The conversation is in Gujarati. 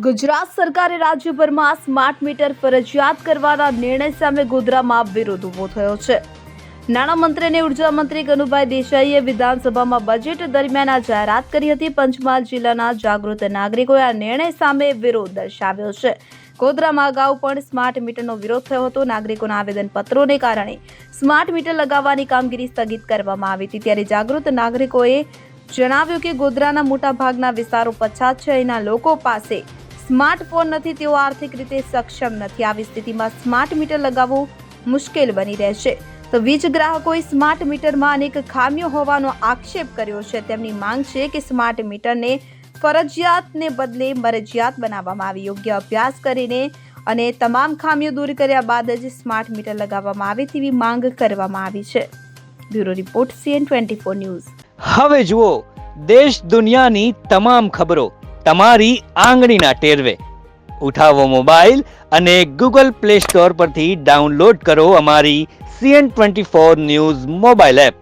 ગુજરાત સરકારે રાજ્યભરમાં સ્માર્ટ મીટર ફરજિયાત કરવાના નિર્ણય સામે ગોધરામાં વિરોધ ઉભો થયો છે. નાણામંત્રી અને ઉર્જા મંત્રી કનુભાઈ દેસાઈએ વિધાનસભામાં બજેટ દરમિયાન આ જાહેરાત કરી હતી. પંચમહાલ જિલ્લાના જાગૃત નાગરિકોએ આ નિર્ણય સામે વિરોધ દર્શાવ્યો છે. ગોધરામાં અગાઉ પણ સ્માર્ટ મીટરનો વિરોધ થયો હતો. નાગરિકોના આવેદનપત્રોને કારણે સ્માર્ટ મીટર લગાવવાની કામગીરી સ્થગિત કરવામાં આવી હતી. ત્યારે જાગૃત નાગરિકોએ જણાવ્યું કે ગોધરાના મોટા ભાગના વિસ્તારો પછાત છે. અહીંના લોકો પાસે સ્માર્ટફોન નથી, તેઓ આર્થિક રીતે સક્ષમ નથી. આવી સ્થિતિમાં સ્માર્ટ મીટર લગાવવું મુશ્કેલ બની રહેશે. તો વીજ ગ્રાહકોએ સ્માર્ટ મીટરમાં અનેક ખામીઓ હોવાનો આક્ષેપ કર્યો છે. તેમની માંગ છે કે સ્માર્ટ મીટરને ફરજિયાતને બદલે મરજિયાત બનાવવામાં આવે. યોગ્ય અભ્યાસ કરીને અને તમામ ખામીઓ દૂર કર્યા બાદ જ સ્માર્ટ મીટર લગાવવામાં આવે તેવી માંગ કરવામાં આવી છે. Bureau report CN24 news. હવે જુઓ દેશ દુનિયાની તમામ ખબરો તમારી આંગળીના ટેરવે. ઉઠાવો મોબાઈલ અને Google Play Store પરથી ડાઉનલોડ કરો અમારી CN24 ન્યૂઝ મોબાઈલ એપ.